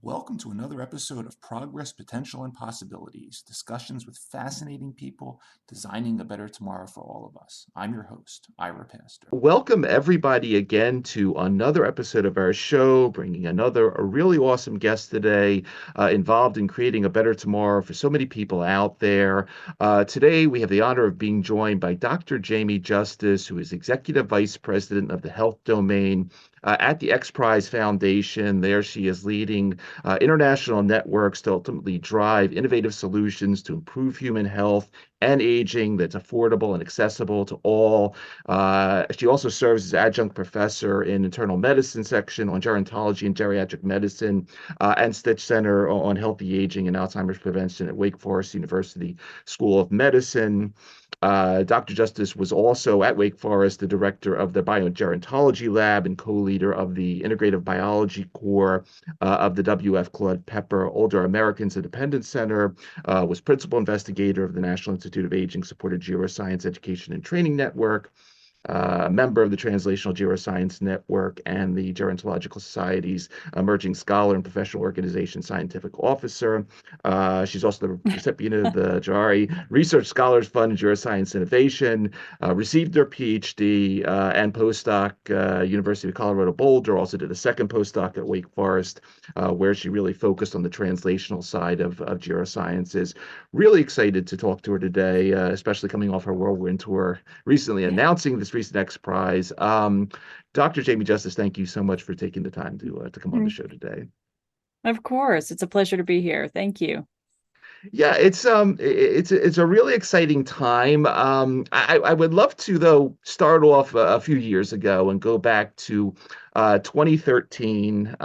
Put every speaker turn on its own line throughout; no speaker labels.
Welcome to another episode of Progress, Potential, and Possibilities, discussions with fascinating people designing a better tomorrow for all of us. I'm your host, Ira Pastor.
Welcome everybody again to another episode of our show, bringing a really awesome guest today involved in creating a better tomorrow for so many people out there. Today we have the honor of being joined by Dr. Jamie Justice, who is Executive Vice President of the Health Domain at the XPRIZE Foundation. There she is leading international networks to ultimately drive innovative solutions to improve human health and aging that's affordable and accessible to all. She also serves as adjunct professor in internal medicine section on gerontology and geriatric medicine and Stitch Center on healthy aging and Alzheimer's prevention at Wake Forest University School of Medicine. Dr. Justice was also at Wake Forest the director of the Biogerontology Lab and co-leader of the Integrative Biology Core of the WF Claude Older Americans Independence Center, was principal investigator of the National Institute of Aging Supported Geroscience Education and Training Network, a member of the Translational Geroscience Network and the Gerontological Society's Emerging Scholar and Professional Organization Scientific Officer. She's also the recipient of the Jarrahi Research Scholars Fund, Geroscience Innovation, received her PhD and postdoc University of Colorado Boulder, also did a second postdoc at Wake Forest, where she really focused on the translational side of gerosciences. Really excited to talk to her today, especially coming off her whirlwind tour recently, announcing this recent XPRIZE. Dr. Jamie Justice, thank you so much for taking the time to come on the show today.
Of course, it's a pleasure to be here. Thank you.
Yeah, it's a really exciting time. I would love to though start off a few years ago and go back to 2013.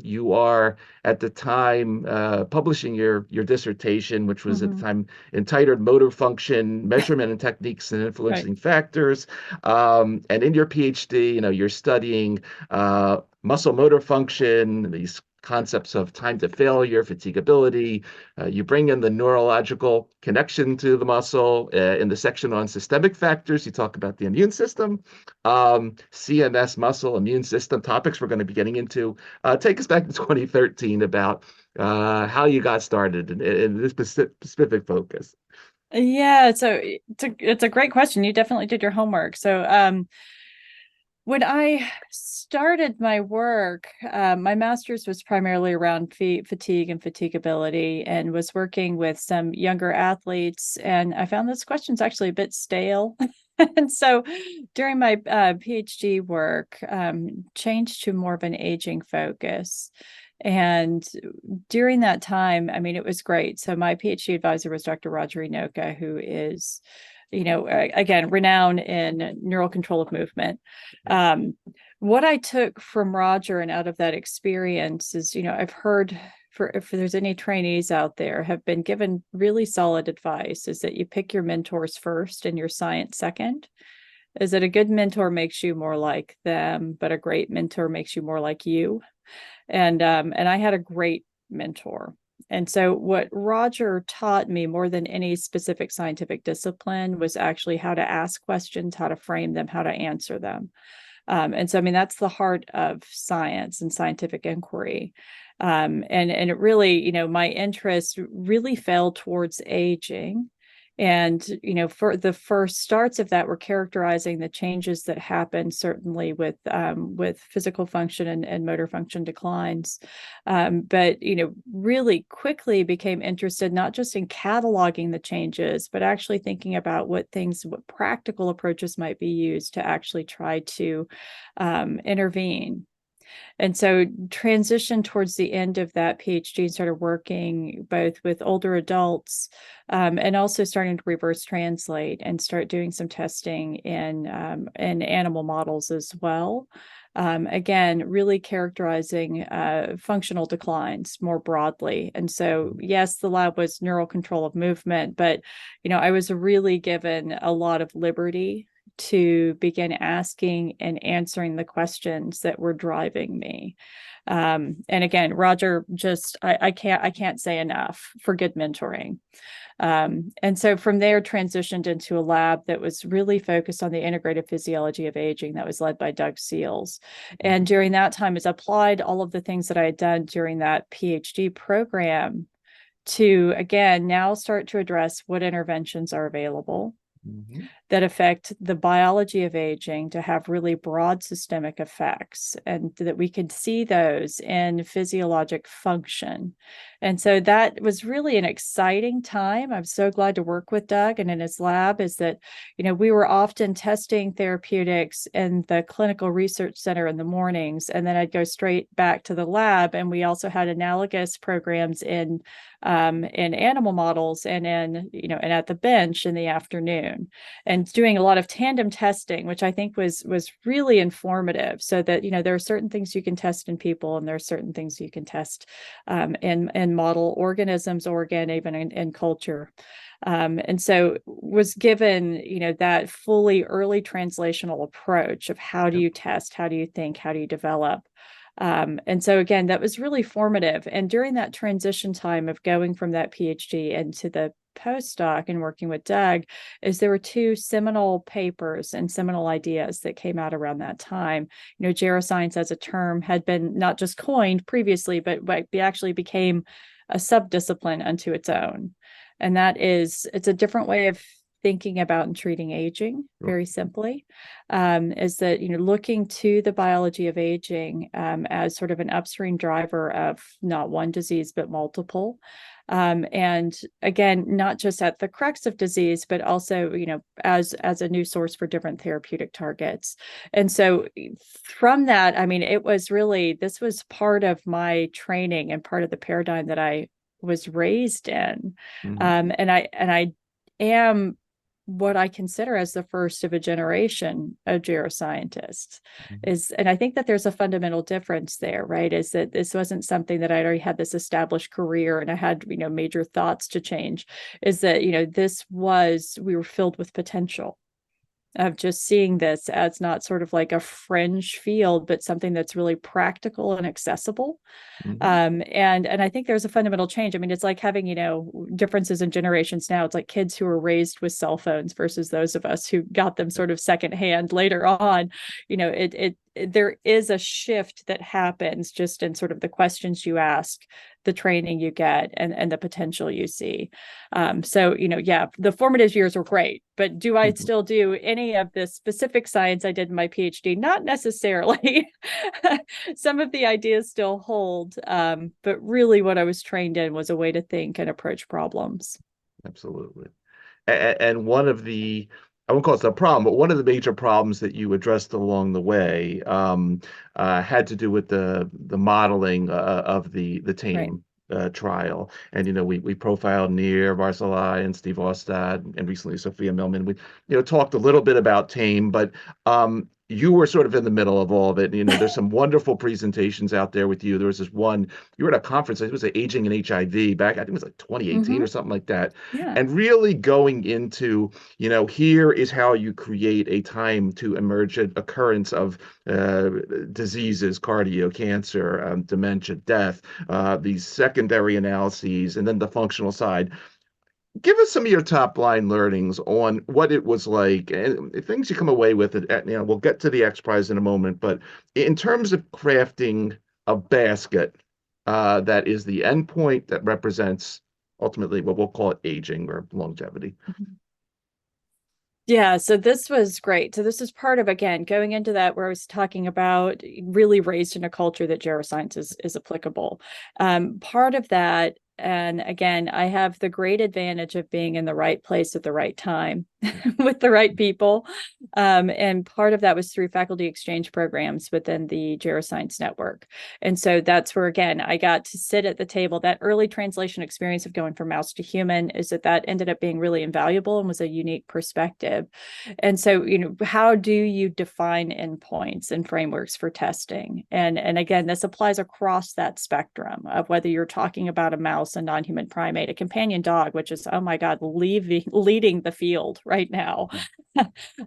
You are at the time publishing your dissertation, which was at the time entitled "Motor Function Measurement and Techniques and Influencing Factors." And in your PhD, you're studying muscle motor function, these concepts of time to failure, fatigability. You bring in the neurological connection to the muscle. In the section on systemic factors, you talk about the immune system, CNS, muscle, immune system topics we're going to be getting into. Take us back to 2013 about how you got started in this specific focus.
Yeah, so it's a great question. You definitely did your homework. So when I started my work, my master's was primarily around fatigue and fatigability, and was working with some younger athletes. And I found this question's actually a bit stale. And so during my PhD work, changed to more of an aging focus. And during that time, I mean, it was great. So my PhD advisor was Dr. Jarrahi, who is again, renowned in neural control of movement. What I took from Roger and out of that experience is, I've heard if there's any trainees out there have been given really solid advice, is that you pick your mentors first and your science second. Is that a good mentor makes you more like them, but a great mentor makes you more like you. And I had a great mentor. And so what Roger taught me more than any specific scientific discipline was actually how to ask questions, how to frame them, how to answer them. And so, I mean, that's the heart of science and scientific inquiry. And it really, my interest really fell towards aging And, for the first starts of that, we're characterizing the changes that happen, certainly with physical function and motor function declines. But, really quickly became interested not just in cataloging the changes, but actually thinking about what practical approaches might be used to actually try to intervene. And so transitioned towards the end of that PhD and started working both with older adults and also starting to reverse translate and start doing some testing in animal models as well. Again, really characterizing functional declines more broadly. And so, yes, the lab was neural control of movement, but, I was really given a lot of liberty to begin asking and answering the questions that were driving me. And again, Roger, I can't say enough for good mentoring. And so from there transitioned into a lab that was really focused on the integrative physiology of aging that was led by Doug Seals. And during that time has applied all of the things that I had done during that PhD program to, again, now start to address what interventions are available that affect the biology of aging to have really broad systemic effects, and that we could see those in physiologic function. And so that was really an exciting time. I'm so glad to work with Doug and in his lab. Is that, we were often testing therapeutics in the clinical research center in the mornings, and then I'd go straight back to the lab. And we also had analogous programs in animal models and and at the bench in the afternoon, and doing a lot of tandem testing, which I think was really informative. So that, there are certain things you can test in people, and there are certain things you can test in model organisms, or again, even in culture. And so was given, that fully early translational approach of how do you test, how do you think, how do you develop. And so again, that was really formative. And during that transition time of going from that PhD into the postdoc and working with Doug, is there were two seminal papers and seminal ideas that came out around that time. Geroscience as a term had been not just coined previously, but actually became a subdiscipline unto its own. And that is, it's a different way of thinking about and treating aging, very simply, is that, looking to the biology of aging as sort of an upstream driver of not one disease, but multiple. And again, not just at the crux of disease, but also, as a new source for different therapeutic targets. And so from that, it was really, this was part of my training and part of the paradigm that I was raised in. And I am what I consider as the first of a generation of geroscientists. And I think that there's a fundamental difference there, right? Is that this wasn't something that I already had this established career and I had, major thoughts to change. Is that, we were filled with potential of just seeing this as not sort of like a fringe field, but something that's really practical and accessible. And I think there's a fundamental change. It's like having, differences in generations now. It's like kids who were raised with cell phones versus those of us who got them sort of secondhand later on. There is a shift that happens just in sort of the questions you ask, the training you get, and the potential you see. So, the formative years were great, but do I still do any of the specific science I did in my PhD? Not necessarily. Some of the ideas still hold, but really what I was trained in was a way to think and approach problems.
Absolutely. And one of the, I won't call it a problem, but one of the major problems that you addressed along the way had to do with the modeling of the TAME trial. And, we profiled Nir Barzilai and Steve Ostad and recently Sophia Millman. We, talked a little bit about TAME, but you were sort of in the middle of all of it. There's some wonderful presentations out there with you. There was this one, you were at a conference, it was like Aging and HIV back, I think it was like 2018 or something like that.
Yeah.
And really going into, here is how you create a time to emerge occurrence of diseases, cardio, cancer, dementia, death, these secondary analyses, and then the functional side. Give us some of your top line learnings on what it was like and things you come away with. We'll get to the XPRIZE in a moment, but in terms of crafting a basket that is the endpoint that represents ultimately what we'll call it aging or longevity.
Yeah, so this was great. So this is part of, again, going into that where I was talking about really raised in a culture that geroscience is applicable. Part of that, and again, I have the great advantage of being in the right place at the right time with the right people. And part of that was through faculty exchange programs within the Geroscience Network. And so that's where, again, I got to sit at the table. That early translation experience of going from mouse to human is that ended up being really invaluable and was a unique perspective. And so, how do you define endpoints and frameworks for testing? And again, this applies across that spectrum of whether you're talking about a mouse, a non-human primate, a companion dog, which is, oh my God, leading the field right now,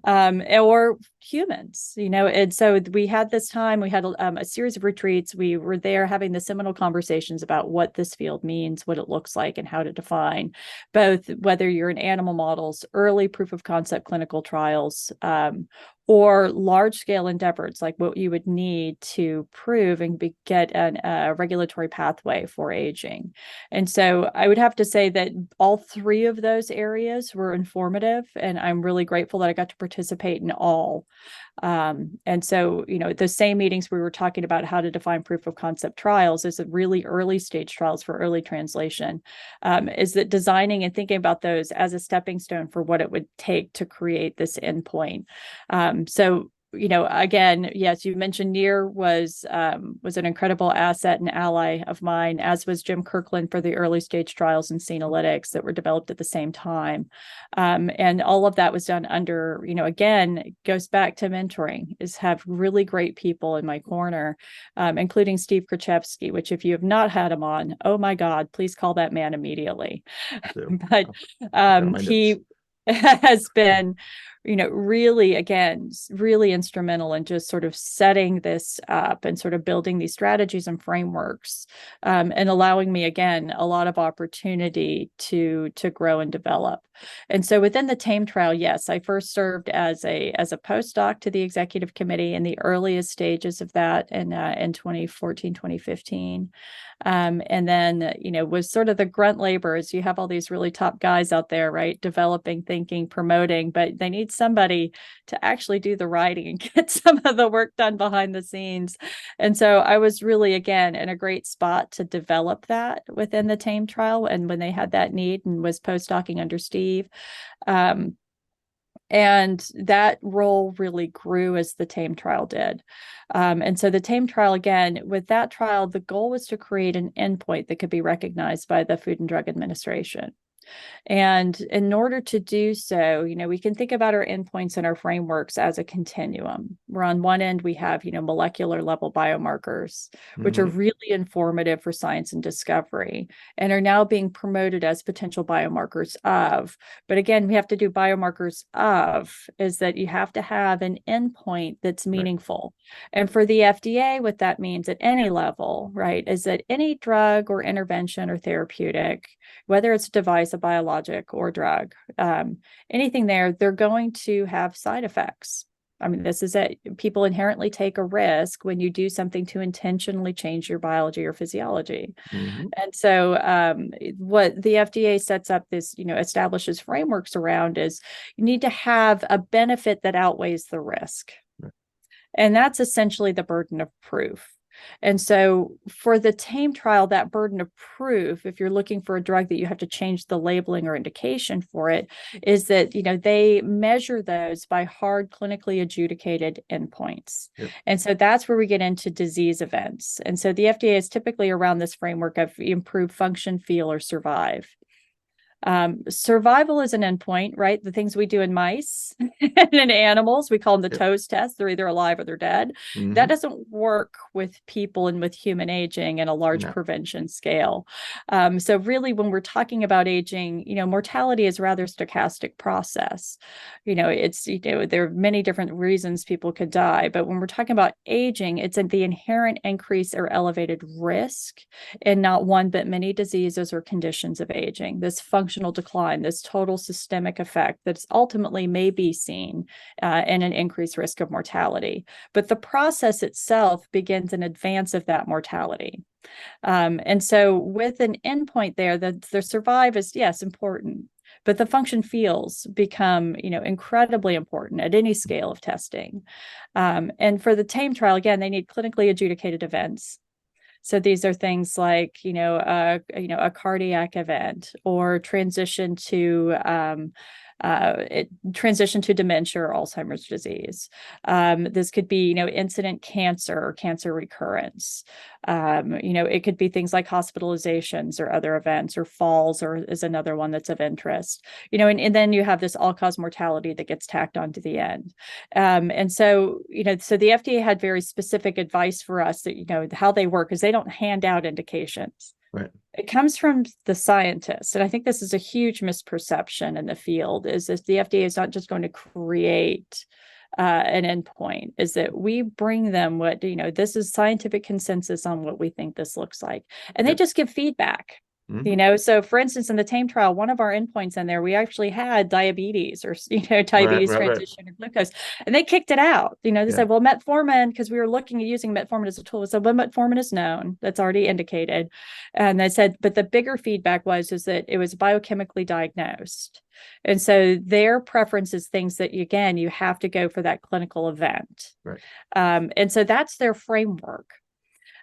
or humans, And so we had this time, we had a series of retreats. We were there having the seminal conversations about what this field means, what it looks like, and how to define both whether you're in animal models, early proof of concept clinical trials, or large-scale endeavors, like what you would need to prove and get a regulatory pathway for aging. And so I would have to say that all three of those areas were informative, and I'm really grateful that I got to participate in all. And so, the same meetings we were talking about how to define proof of concept trials is a really early stage trials for early translation, is that designing and thinking about those as a stepping stone for what it would take to create this endpoint. So, again, yes, you mentioned NEAR was an incredible asset and ally of mine, as was Jim Kirkland for the early stage trials and Senolytics that were developed at the same time. And all of that was done under, again, it goes back to mentoring, is have really great people in my corner, including Steve Krzyzewski, which if you have not had him on, oh my God, please call that man immediately. But he has been, really, again, really instrumental in just sort of setting this up and sort of building these strategies and frameworks, and allowing me, again, a lot of opportunity to grow and develop. And so within the TAME trial, yes, I first served as a postdoc to the executive committee in the earliest stages of that in 2014, 2015. And then, was sort of the grunt labor as you have all these really top guys out there, right? Developing, thinking, promoting, but they need somebody to actually do the writing and get some of the work done behind the scenes. And so I was really, again, in a great spot to develop that within the TAME trial. And when they had that need and was postdocing under Steve, and that role really grew as the TAME trial did. And so the TAME trial, again, with that trial, the goal was to create an endpoint that could be recognized by the Food and Drug Administration. And in order to do so, we can think about our endpoints and our frameworks as a continuum, where on one end we have, molecular level biomarkers, which are really informative for science and discovery and are now being promoted as potential biomarkers of. But again, we have to do biomarkers of, is that you have to have an endpoint that's meaningful. Right. And for the FDA, what that means at any level, right, is that any drug or intervention or therapeutic, whether it's a device, a biologic or drug, anything there, they're going to have side effects. I mean, this is it. People inherently take a risk when you do something to intentionally change your biology or physiology. And so what the FDA sets up this, establishes frameworks around is you need to have a benefit that outweighs the risk. Right. And that's essentially the burden of proof. And so for the TAME trial, that burden of proof, if you're looking for a drug that you have to change the labeling or indication for it, is that, they measure those by hard clinically adjudicated endpoints. Yep. And so that's where we get into disease events. And so the FDA is typically around this framework of improve function, feel, or survive. Survival is an endpoint, right? The things we do in mice and in animals, we call them the TOES test. They're either alive or they're dead. That doesn't work with people and with human aging in a large prevention scale. So really, when we're talking about aging, mortality is a rather stochastic process. It's, there are many different reasons people could die, but when we're talking about aging, it's the inherent increase or elevated risk in not one, but many diseases or conditions of aging. This functional decline, this total systemic effect that's ultimately may be seen in an increased risk of mortality. But the process itself begins in advance of that mortality. And so with an endpoint there, the survive is, yes, important, but the function feels become, incredibly important at any scale of testing. And for the TAME trial, again, they need clinically adjudicated events. So these are things like, a cardiac event or transition to dementia or Alzheimer's disease. This could be, incident cancer or cancer recurrence. It could be things like hospitalizations or other events, or falls or is another one that's of interest. And then you have this all-cause mortality that gets tacked onto the end. And so, so the FDA had very specific advice for us that, how they work is they don't hand out indications.
Right.
It comes from the scientists. And I think this is a huge misperception in the field, is that the FDA is not just going to create an endpoint, is that we bring them what, this is scientific consensus on what we think this looks like. And they just give feedback.
Mm-hmm.
So for instance, in the TAME trial, one of our endpoints in there, we actually had diabetes or, diabetes transition or glucose, and they kicked it out. They said, well, metformin, because we were looking at using metformin as a tool. So well, metformin is known, that's already indicated. And they said, but the bigger feedback was that it was biochemically diagnosed. And so their preference is things that, again, you have to go for that clinical event.
Right.
And so that's their framework.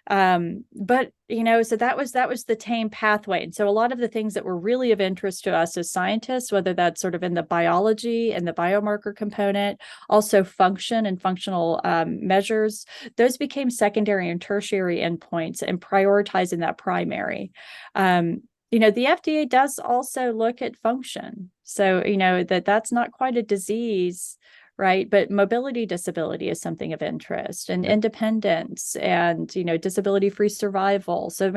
But so that was the TAME pathway. And so a lot of the things that were really of interest to us as scientists, whether that's sort of in the biology and the biomarker component, also function and functional measures, those became secondary and tertiary endpoints, and prioritizing that primary. The FDA does also look at function. So, that's not quite a disease, right? But mobility disability is something of interest, and independence, and, disability-free survival. So,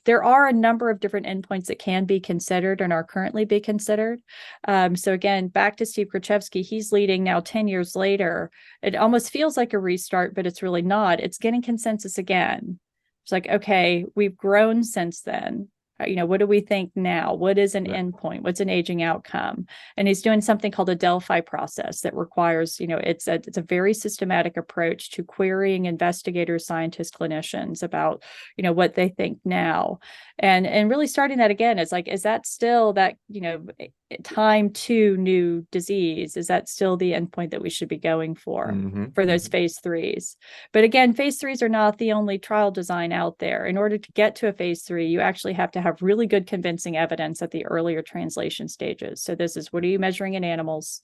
there are a number of different endpoints that can be considered and are currently being considered. So again, back to Steve Krzyzewski, he's leading now 10 years later. It almost feels like a restart, but it's really not. It's getting consensus again. It's like, okay, we've grown since then. What do we think now? What is an endpoint? What's an aging outcome? And he's doing something called a Delphi process that requires, it's a very systematic approach to querying investigators, scientists, clinicians about, what they think now. And really starting that again, is like, is that still that, time to new disease? Is that still the endpoint that we should be going for those phase 3s? But again, phase 3s are not the only trial design out there. In order to get to a phase 3, you actually have to have really good convincing evidence at the earlier translation stages. So this is, what are you measuring in animals?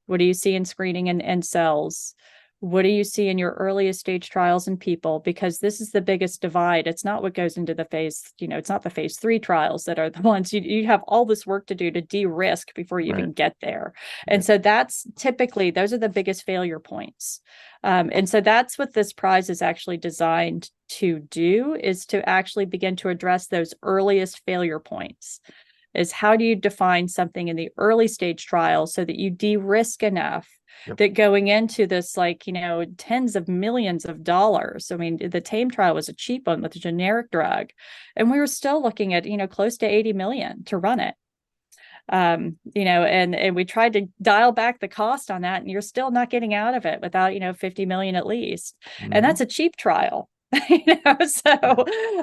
What do you see in screening in cells? What do you see in your earliest stage trials in people? Because this is the biggest divide. It's not what goes into the phase, it's not the phase 3 trials that are the ones you have all this work to do to de-risk before you even get there. And so that's typically, those are the biggest failure points. And so that's what this prize is actually designed to do, is to actually begin to address those earliest failure points. Is how do you define something in the early stage trial so that you de-risk enough that going into this, tens of millions of dollars. The TAME trial was a cheap one with a generic drug, and we were still looking at, close to 80 million to run it. And we tried to dial back the cost on that, and you're still not getting out of it without, 50 million at least. And that's a cheap trial.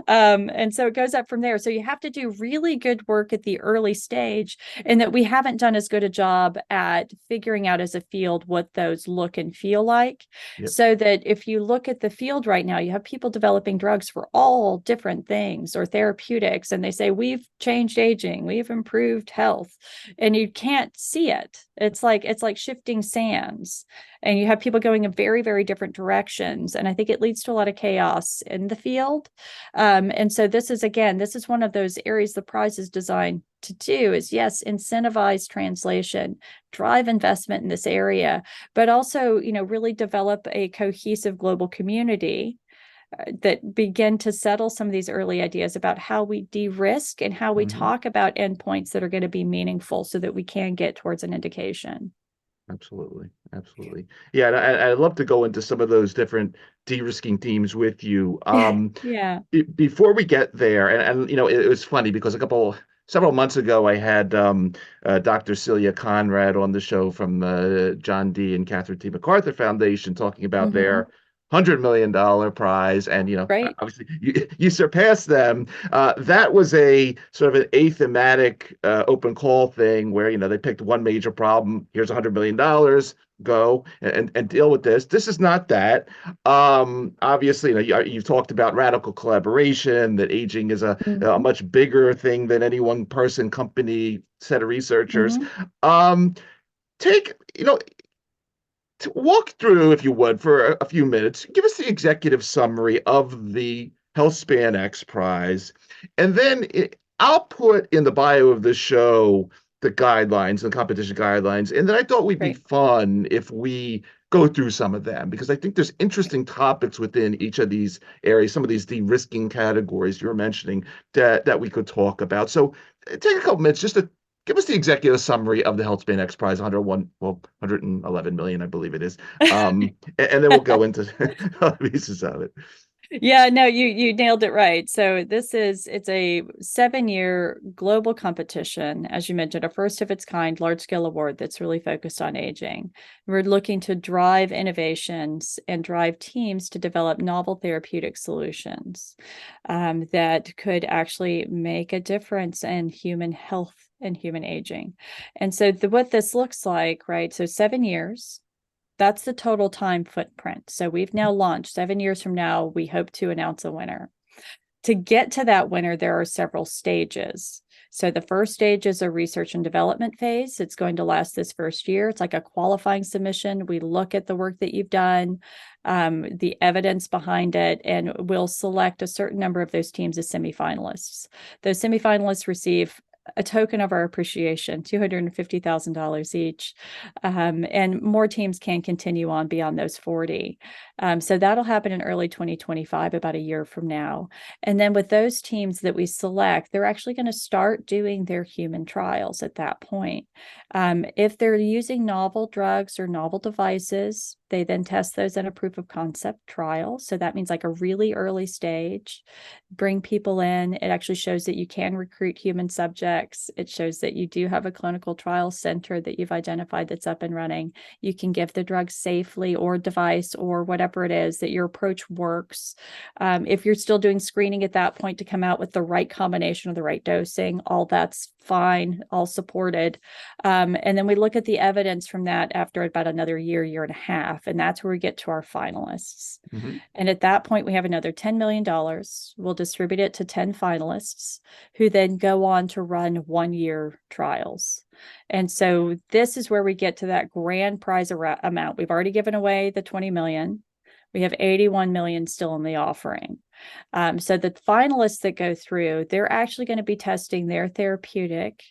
And so it goes up from there. So you have to do really good work at the early stage, and that we haven't done as good a job at figuring out as a field what those look and feel like. So that if you look at the field right now, you have people developing drugs for all different things, or therapeutics, and they say, we've changed aging, we've improved health, and you can't see it. It's like shifting sands, and you have people going in very, very different directions. And I think it leads to a lot of chaos in the field. And so this is one of those areas the prize is designed to do, is yes, incentivize translation, drive investment in this area, but also, really develop a cohesive global community that begin to settle some of these early ideas about how we de-risk and how we talk about endpoints that are going to be meaningful so that we can get towards an indication.
Absolutely. Yeah, and I'd love to go into some of those different de-risking themes with you. Before we get there, and it was funny because a couple several months ago, I had Dr. Celia Conrad on the show from John D. and Catherine T. MacArthur Foundation talking about their $100 million prize, and
Right.
obviously you surpassed them. That was a sort of an athematic open call thing where they picked one major problem. Here's $100 million. Go and deal with this. This is not that. Obviously, you've talked about radical collaboration, that aging is a much bigger thing than any one person, company, set of researchers. Take, to walk through, if you would, for a few minutes, give us the executive summary of the Healthspan XPRIZE, and then I'll put in the bio of the show the guidelines, the competition guidelines, and then I thought we'd be
Great.
fun if we go through some of them, because I think there's interesting topics within each of these areas, some of these de-risking categories you were mentioning that we could talk about. So take a couple minutes just to give us the executive summary of the Healthspan XPRIZE, 111 million, I believe it is. And then we'll go into pieces of it.
Yeah, no, you nailed it right. So it's a 7-year global competition, as you mentioned, a first of its kind large scale award that's really focused on aging. We're looking to drive innovations and drive teams to develop novel therapeutic solutions that could actually make a difference in human health and human aging. And so what this looks like, right? So 7 years. That's the total time footprint. So we've now launched. 7 years from now, we hope to announce a winner. To get to that winner, there are several stages. So the first stage is a research and development phase. It's going to last this first year. It's like a qualifying submission. We look at the work that you've done, the evidence behind it, and we'll select a certain number of those teams as semifinalists. Those semifinalists receive a token of our appreciation, $250,000 each. And more teams can continue on beyond those 40. So that'll happen in early 2025, about a year from now. And then with those teams that we select, they're actually going to start doing their human trials at that point. If they're using novel drugs or novel devices, they then test those in a proof of concept trial. So that means like a really early stage, bring people in. It actually shows that you can recruit human subjects. It shows that you do have a clinical trial center that you've identified that's up and running. You can give the drug safely, or device, or whatever it is, that your approach works. If you're still doing screening at that point to come out with the right combination of the right dosing, all that's fine, all supported. And then we look at the evidence from that after about another year and a half, and that's where we get to our finalists. And at that point, we have another $10 million. We'll distribute it to 10 finalists who then go on to run 1-year trials. And so this is where we get to that grand prize amount. We've already given away the 20 million. We have 81 million still in the offering. So the finalists that go through, they're actually going to be testing their therapeutic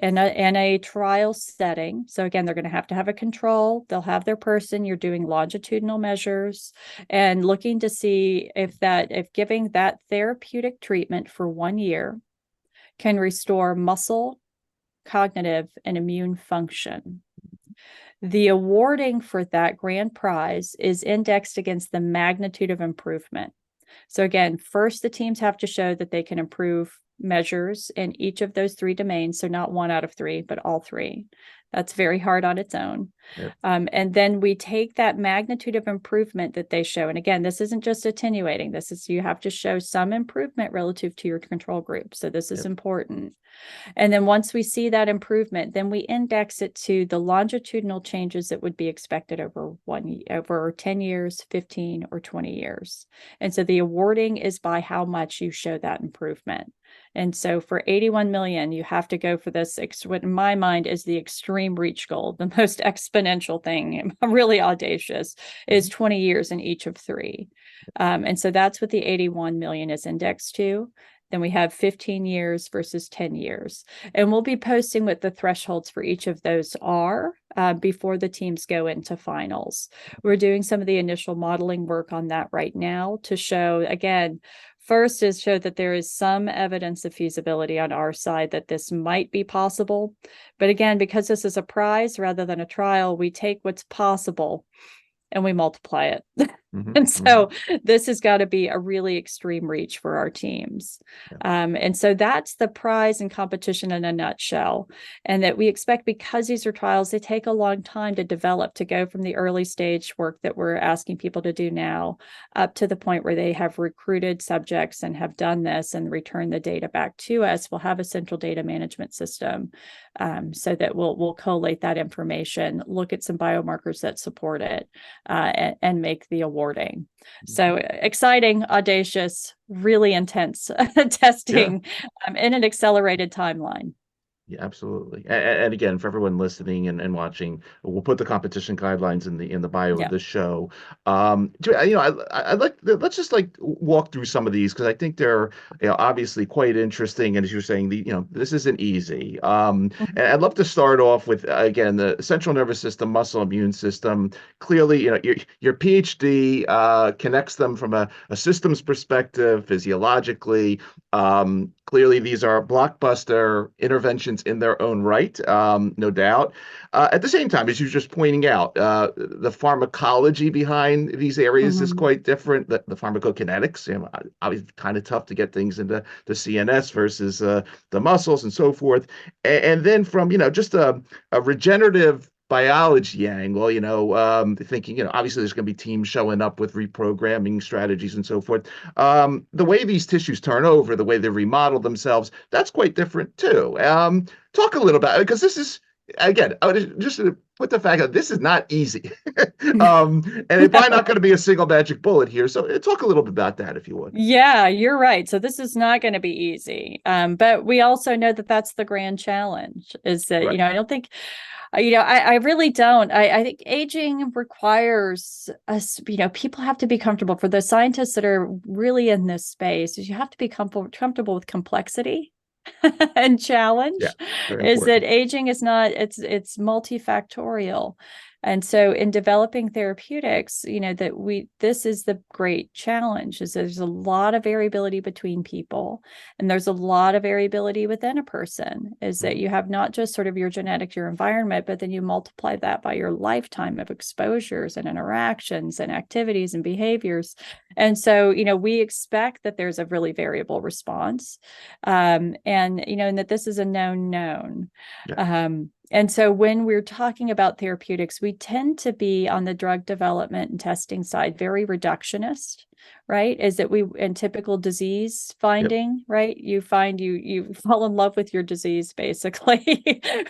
in a trial setting. So again, they're going to have a control. They'll have their person. You're doing longitudinal measures and looking to see if giving that therapeutic treatment for 1 year can restore muscle, cognitive, and immune function. The awarding for that grand prize is indexed against the magnitude of improvement. So again, first, the teams have to show that they can improve measures in each of those 3 domains. So not 1 out of 3, but all 3. That's very hard on its own.
Yep.
And then we take that magnitude of improvement that they show. And again, this isn't just attenuating. You have to show some improvement relative to your control group. So this is important. And then once we see that improvement, then we index it to the longitudinal changes that would be expected over 10 years, 15, or 20 years. And so the awarding is by how much you show that improvement. And so for 81 million, you have to go for this, what in my mind is the extreme reach goal, the most exponential thing, really audacious, is 20 years in each of 3. And so that's what the 81 million is indexed to. Then we have 15 years versus 10 years. And we'll be posting what the thresholds for each of those are before the teams go into finals. We're doing some of the initial modeling work on that right now to show, again, first is show that there is some evidence of feasibility on our side that this might be possible. But again, because this is a prize rather than a trial, we take what's possible and we multiply it. And so this has got to be a really extreme reach for our teams.
Yeah.
And so that's the prize and competition in a nutshell. And that we expect, because these are trials, they take a long time to develop, to go from the early stage work that we're asking people to do now up to the point where they have recruited subjects and have done this and returned the data back to us. We'll have a central data management system, so that we'll collate that information, look at some biomarkers that support it, and make the awarding. So exciting, audacious, really intense testing, in an accelerated timeline.
Yeah, absolutely. And again, for everyone listening and watching, we'll put the competition guidelines in the bio of the show. I like, let's just like walk through some of these, because I think they're, obviously quite interesting. And as you're saying, this isn't easy. And I'd love to start off with, again, the central nervous system, muscle, immune system. Clearly, your PhD connects them from a systems perspective, physiologically. Clearly, these are blockbuster interventions in their own right, no doubt. At the same time, as you're just pointing out, the pharmacology behind these areas is quite different. The pharmacokinetics, obviously kind of tough to get things into the CNS versus the muscles and so forth. And then from, just a regenerative biology angle, thinking, obviously there's going to be teams showing up with reprogramming strategies and so forth. The way these tissues turn over, the way they remodel themselves, that's quite different too. Talk a little about it, because this is, again, just to put the fact that this is not easy. And it's probably not going to be a single magic bullet here. So talk a little bit about that, if you would.
Yeah, you're right. So this is not going to be easy. But we also know that that's the grand challenge, is that,
Right.
I don't think, I really don't. I think aging requires us, people have to be comfortable. For the scientists that are really in this space, is you have to be comfortable with complexity and challenge. Is that aging is not, it's multifactorial. And so in developing therapeutics, this is the great challenge, is there's a lot of variability between people, and there's a lot of variability within a person, is that you have not just sort of your genetics, your environment, but then you multiply that by your lifetime of exposures and interactions and activities and behaviors. And so, we expect that there's a really variable response, and that this is a known. And so when we're talking about therapeutics, we tend to be on the drug development and testing side very reductionist, right? Is that in typical disease finding, right? You find you fall in love with your disease, basically,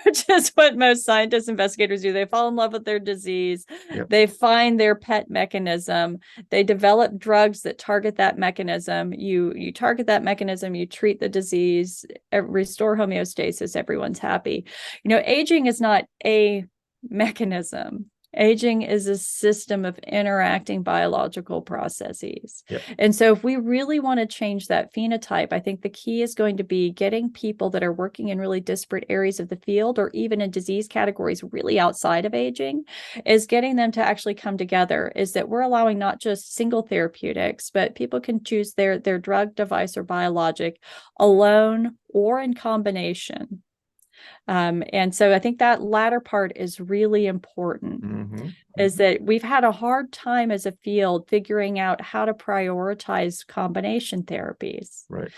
which is what most scientists, investigators do. They fall in love with their disease. They find their pet mechanism. They develop drugs that target that mechanism. You target that mechanism, you treat the disease, restore homeostasis, everyone's happy. Aging is not a mechanism. Aging is a system of interacting biological processes. And so if we really want to change that phenotype, I think the key is going to be getting people that are working in really disparate areas of the field, or even in disease categories really outside of aging, is getting them to actually come together. Is that we're allowing not just single therapeutics, but people can choose their drug, device, or biologic alone or in combination. And so I think that latter part is really important, is that we've had a hard time as a field figuring out how to prioritize combination therapies.
Right.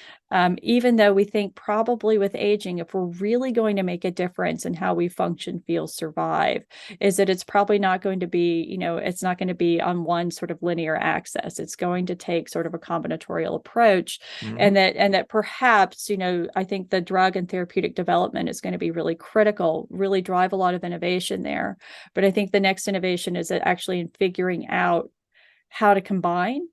Even though we think probably with aging, if we're really going to make a difference in how we function, feel, survive, is that it's probably not going to be, it's not going to be on one sort of linear axis. It's going to take sort of a combinatorial approach. And that perhaps, I think the drug and therapeutic development is going to be really critical, really drive a lot of innovation there. But I think the next innovation is actually in figuring out how to combine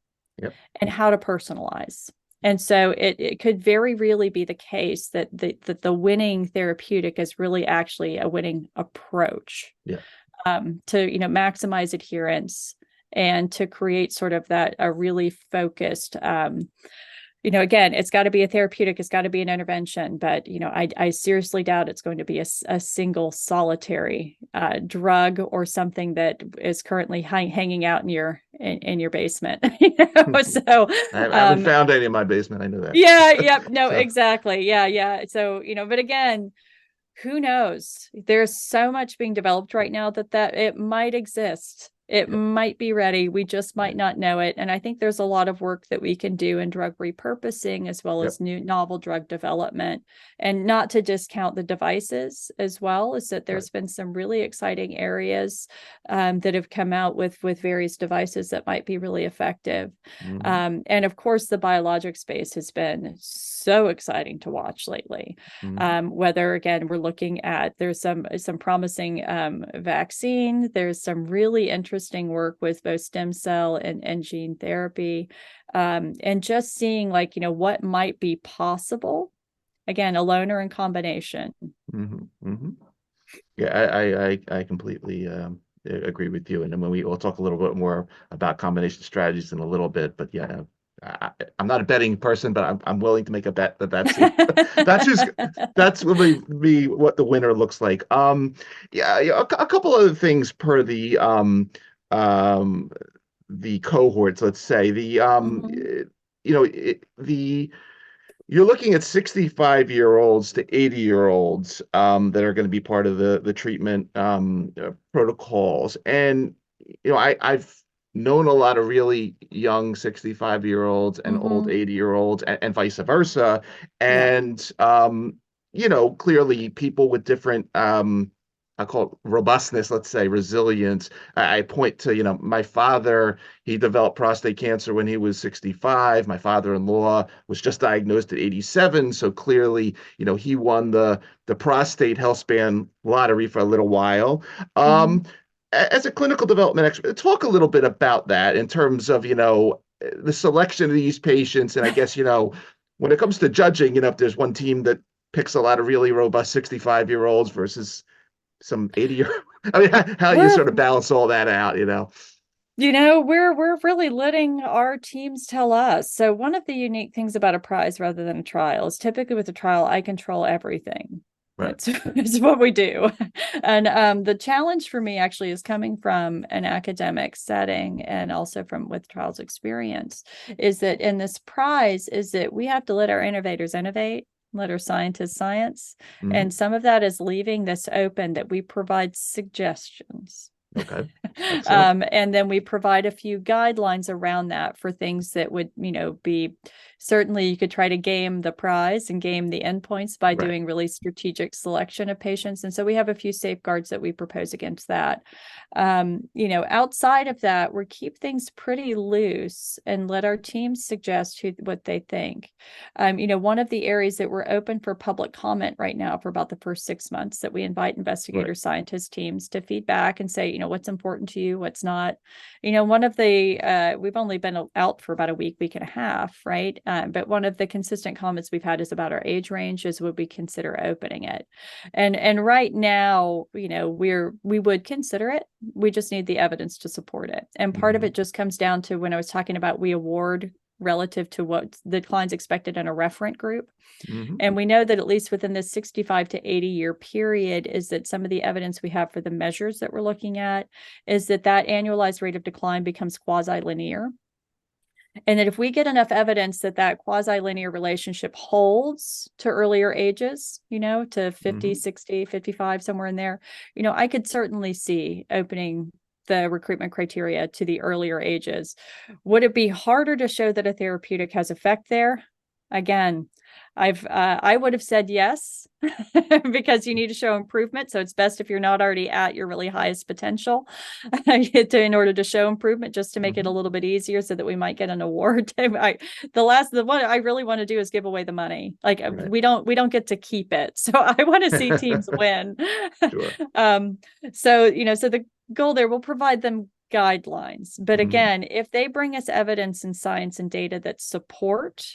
and how to personalize. And so it could very really be the case that the winning therapeutic is really actually a winning approach to maximize adherence and to create sort of that a really focused again, it's got to be a therapeutic, it's got to be an intervention, but I seriously doubt it's going to be a single solitary drug or something that is currently hanging out in your basement. So
I haven't found any in my basement. I know that.
No, exactly. So but again, who knows? There's so much being developed right now that it might exist It might be ready. We just might not know it. And I think there's a lot of work that we can do in drug repurposing as well as new novel drug development. And not to discount the devices as well, is that there's been some really exciting areas that have come out with various devices that might be really effective. And of course, the biologic space has been so exciting to watch lately. Whether, again, we're looking at, there's some promising vaccine, there's some really interesting work with both stem cell and gene therapy, and just seeing what might be possible, again, alone or in combination.
Yeah, I completely agree with you. And then we'll talk a little bit more about combination strategies in a little bit. But yeah, I'm not a betting person, but I'm willing to make a bet that's really be what the winner looks like. Yeah, a couple other things per the cohorts, let's say. You're looking at 65-year-olds to 80-year-olds that are going to be part of the treatment protocols. And I've known a lot of really young 65-year-olds and old 80-year-olds, and vice versa. And clearly people with different I call it robustness, let's say resilience. I point to, my father, he developed prostate cancer when he was 65. My father-in-law was just diagnosed at 87. So clearly, he won the prostate Healthspan lottery for a little while. As a clinical development expert, talk a little bit about that in terms of, the selection of these patients. And I guess, when it comes to judging, if there's one team that picks a lot of really robust 65-year-olds versus some 80-year, I mean, how you sort of balance all that out,
we're really letting our teams tell us. So one of the unique things about a prize rather than a trial is typically with a trial, I control everything. Right. It's what we do. And the challenge for me actually is coming from an academic setting and also with trials experience, is that in this prize is that we have to let our innovators innovate, let our scientists science. And some of that is leaving this open, that we provide suggestions.
Okay.
And then we provide a few guidelines around that for things that would, be certainly you could try to game the prize and game the endpoints by doing really strategic selection of patients. And so we have a few safeguards that we propose against that. Outside of that, we keep things pretty loose and let our teams suggest what they think. One of the areas that we're open for public comment right now for about the first 6 months, that we invite investigator scientist teams to feedback and say, what's important to you, what's not. One of the, we've only been out for about a week and a half, right? But one of the consistent comments we've had is about our age range, is would we consider opening it? And right now, we would consider it. We just need the evidence to support it. And part of it just comes down to when I was talking about we award relative to what the declines expected in a referent group. And we know that at least within this 65 to 80 year period is that some of the evidence we have for the measures that we're looking at is that annualized rate of decline becomes quasi-linear. And that if we get enough evidence that quasi-linear relationship holds to earlier ages, to 50, 60, 55, somewhere in there, I could certainly see opening the recruitment criteria to the earlier ages. Would it be harder to show that a therapeutic has effect there? Again, I would have said yes, because you need to show improvement. So it's best if you're not already at your really highest potential in order to show improvement, just to make it a little bit easier so that we might get an award. The one I really want to do is give away the money. We don't get to keep it. So I want to see teams win. So the goal there, we'll provide them guidelines. But again, if they bring us evidence and science and data that support,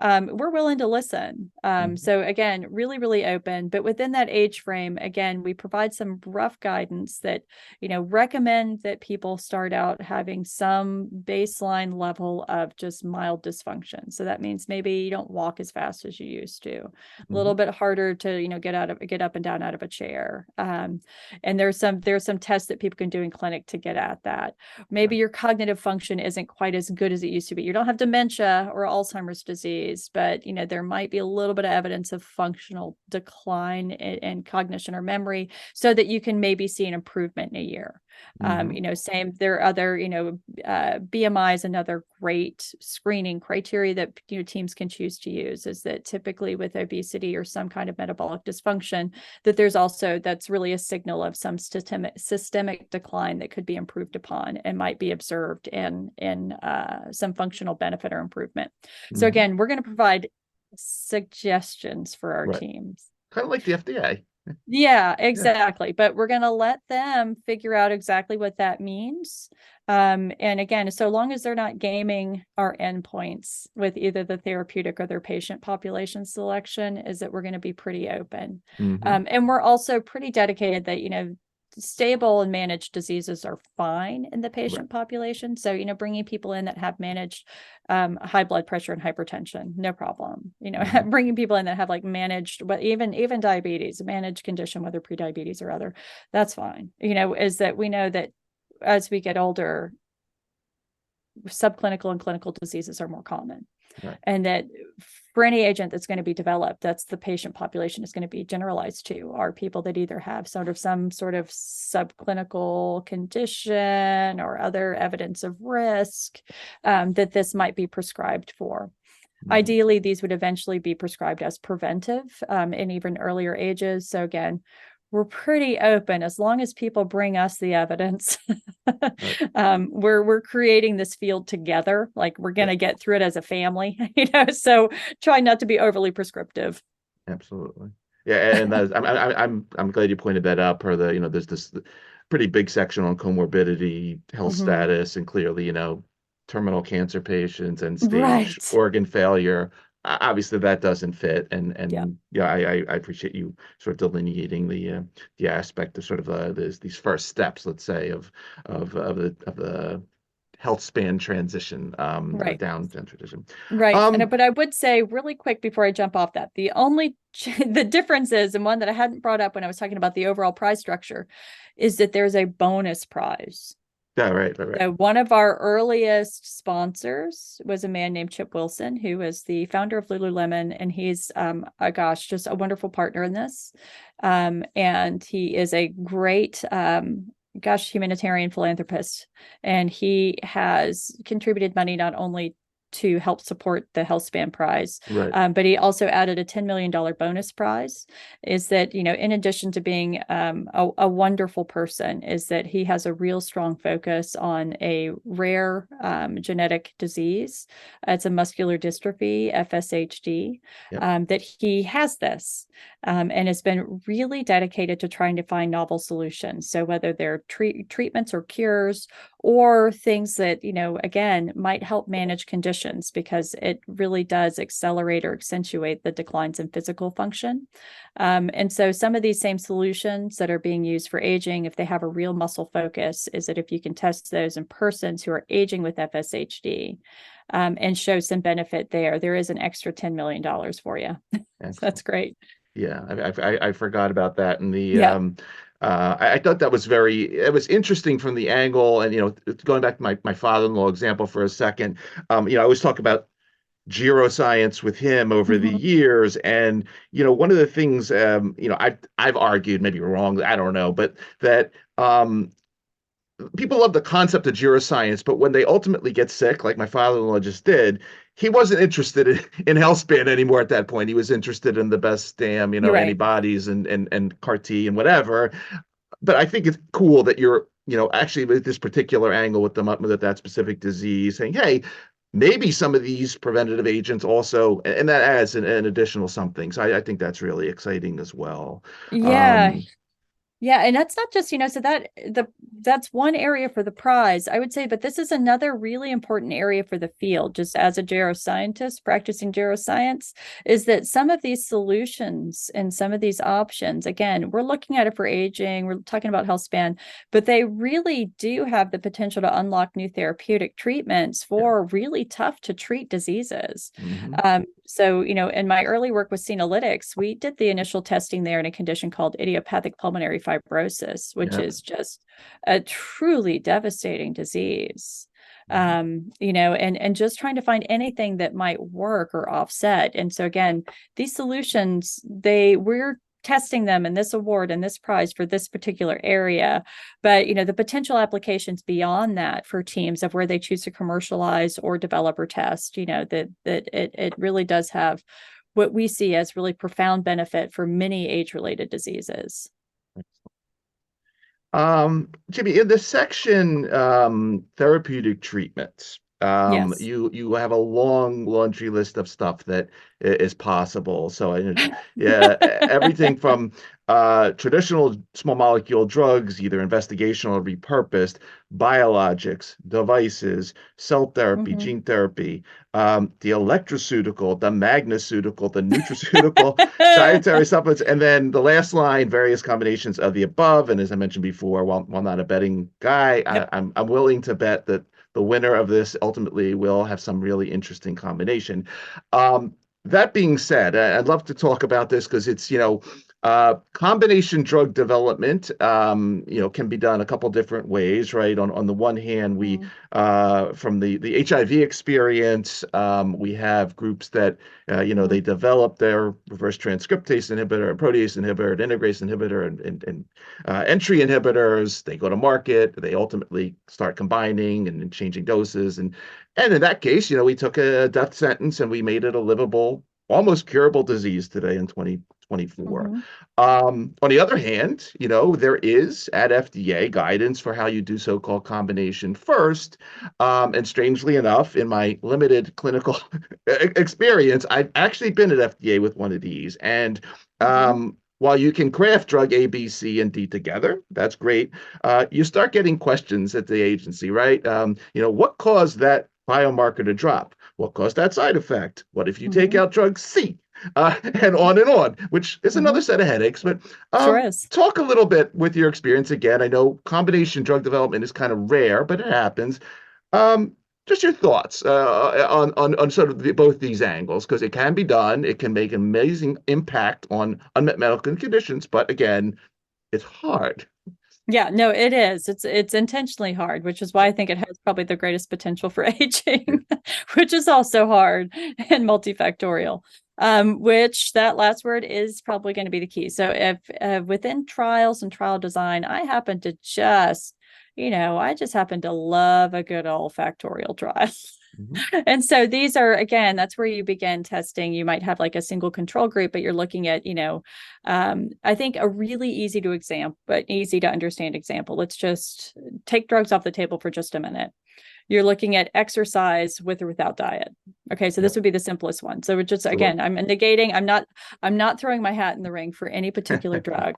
we're willing to listen. So again, really, really open, but within that age frame, again, we provide some rough guidance that, recommend that people start out having some baseline level of just mild dysfunction. So that means maybe you don't walk as fast as you used to, a little bit harder to, get up and down out of a chair. And there's some tests that people can do in clinic to get at that. Maybe your cognitive function isn't quite as good as it used to be. You don't have dementia or Alzheimer's disease, but there might be a little bit of evidence of functional decline in cognition or memory, so that you can maybe see an improvement in a year. Same, there are other, BMI is another great screening criteria that, teams can choose to use, is that typically with obesity or some kind of metabolic dysfunction, that that's really a signal of some systemic decline that could be improved upon and might be observed in some functional benefit or improvement. So again, we're going to provide suggestions for our teams.
Kind of like the FDA.
Yeah, exactly. But we're going to let them figure out exactly what that means. And again, so long as they're not gaming our endpoints with either the therapeutic or their patient population selection, is that we're going to be pretty open. And we're also pretty dedicated that, stable and managed diseases are fine in the patient population. So, bringing people in that have managed high blood pressure and hypertension, no problem. Bringing people in that have like managed, but even diabetes, a managed condition, whether prediabetes or other, that's fine. Is that we know that as we get older, subclinical and clinical diseases are more common. And that for any agent that's going to be developed, that's the patient population is going to be generalized to, are people that either have some sort of subclinical condition or other evidence of risk that this might be prescribed for. Ideally, these would eventually be prescribed as preventive in even earlier ages. So again, we're pretty open as long as people bring us the evidence. We're creating this field together. Like we're going to get through it as a family, so try not to be overly prescriptive.
Absolutely. Yeah. And I'm glad you pointed that out, per the, there's this pretty big section on comorbidity, health status, and clearly, terminal cancer patients and stage organ failure. Obviously that doesn't fit, and I appreciate you sort of delineating the aspect of sort of these first steps, let's say, of the Healthspan transition, down transition.
But I would say really quick before I jump off that, the difference is, and one that I hadn't brought up when I was talking about the overall prize structure, is that there's a bonus prize.
Yeah, right.
So one of our earliest sponsors was a man named Chip Wilson, who was the founder of Lululemon, and he's just a wonderful partner in this. And he is a great humanitarian philanthropist, and he has contributed money not only to help support the Healthspan prize, but he also added a $10 million bonus prize. Is that, in addition to being a wonderful person, is that he has a real strong focus on a rare genetic disease. It's a muscular dystrophy, FSHD, that he has this and has been really dedicated to trying to find novel solutions. So whether they're treatments or cures, or things that, again, might help manage conditions, because it really does accelerate or accentuate the declines in physical function. And so some of these same solutions that are being used for aging, if they have a real muscle focus, is that if you can test those in persons who are aging with FSHD and show some benefit there is an extra $10 million for you. So that's great.
Yeah, I forgot about that. And I thought that was it was interesting from the angle, and going back to my father-in-law example for a second. I always talk about geroscience with him over the years, and one of the things I've argued, maybe wrong, I don't know, but that people love the concept of geroscience, but when they ultimately get sick, like my father-in-law just did, he wasn't interested in Healthspan anymore at that point. He was interested in the best damn, antibodies and CAR T and whatever. But I think it's cool that you're, actually with this particular angle with that specific disease, saying, hey, maybe some of these preventative agents also, and that adds an additional something. So I think that's really exciting as well.
Yeah, and that's not just, so that's one area for the prize, I would say, but this is another really important area for the field, just as a geroscientist practicing geroscience, is that some of these solutions and some of these options, again, we're looking at it for aging, we're talking about Healthspan, but they really do have the potential to unlock new therapeutic treatments for really tough to treat diseases. So, in my early work with Senolytics, we did the initial testing there in a condition called idiopathic pulmonary fibrosis, which is just a truly devastating disease. And just trying to find anything that might work or offset. And so again, these solutions, we're testing them in this award and this prize for this particular area. But, the potential applications beyond that for teams of where they choose to commercialize or develop or test, that it really does have what we see as really profound benefit for many age-related diseases.
Jimmy, in the section therapeutic treatments,
Yes.
you have a long laundry list of stuff that is possible. So yeah, everything from traditional small molecule drugs, either investigational or repurposed, biologics, devices, cell therapy, gene therapy, the electroceutical, the magnoceutical, the nutraceutical, dietary supplements, and then the last line, various combinations of the above. And as I mentioned before, while not a betting guy,
Yep.
I'm willing to bet that the winner of this ultimately will have some really interesting combination. That being said, I'd love to talk about this because it's, combination drug development, can be done a couple different ways, right? On the one hand, we, from the HIV experience, we have groups that, they develop their reverse transcriptase inhibitor, and protease inhibitor, and integrase inhibitor, and entry inhibitors. They go to market. They ultimately start combining and changing doses. And in that case, we took a death sentence and we made it a livable, almost curable disease today in 2024. On the other hand, there is at FDA guidance for how you do so-called combination first. And strangely enough, in my limited clinical experience, I've actually been at FDA with one of these. And while you can craft drug A, B, C, and D together, that's great. You start getting questions at the agency, right? What caused that biomarker to drop? What caused that side effect? What if you take out drug C? And on, which is another set of headaches. But
Sure is.
Talk a little bit with your experience again. I know combination drug development is kind of rare, but it happens. Just your thoughts on sort of both these angles, because it can be done. It can make an amazing impact on unmet medical conditions, but again, it's hard.
Yeah, no, it is. It's intentionally hard, which is why I think it has probably the greatest potential for aging, which is also hard and multifactorial. Which that last word is probably going to be the key. So if within trials and trial design, I happen to just, I just happen to love a good old factorial trial. And so these are, again, that's where you begin testing. You might have like a single control group, but you're looking at, I think a really easy to understand example. Let's just take drugs off the table for just a minute. You're looking at exercise with or without diet. Okay, so this would be the simplest one. So just, again, I'm negating, I'm not throwing my hat in the ring for any particular drug.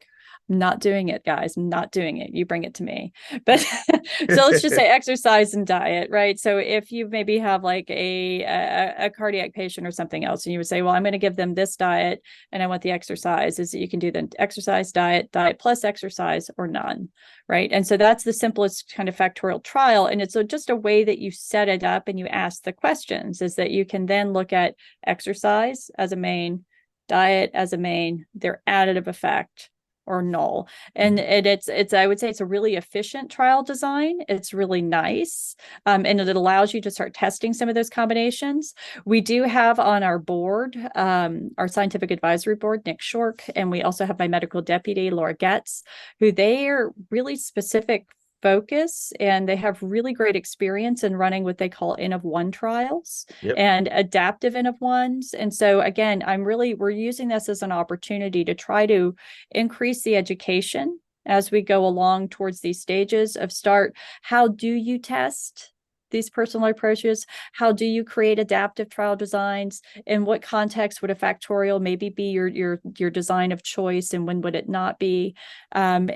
I'm not doing it, guys. I'm not doing it. You bring it to me. But so let's just say exercise and diet, right? So if you maybe have like a cardiac patient or something else, and you would say, well, I'm going to give them this diet and I want the exercise, is that you can do the exercise, diet plus exercise, or none, right? And so that's the simplest kind of factorial trial. And it's just a way that you set it up and you ask the questions, is that you can then look at exercise as a main, diet as a main, their additive effect, or null. And it's I would say it's a really efficient trial design. It's really nice. And it allows you to start testing some of those combinations. We do have on our board, our scientific advisory board, Nick Shork, and we also have my medical deputy, Laura Getz, who they are really specific focus, and they have really great experience in running what they call N of 1 trials and adaptive N of 1s. And so again, we're using this as an opportunity to try to increase the education as we go along towards these stages of how do you test these personal approaches? How do you create adaptive trial designs? In what context would a factorial maybe be your design of choice, and when would it not be? And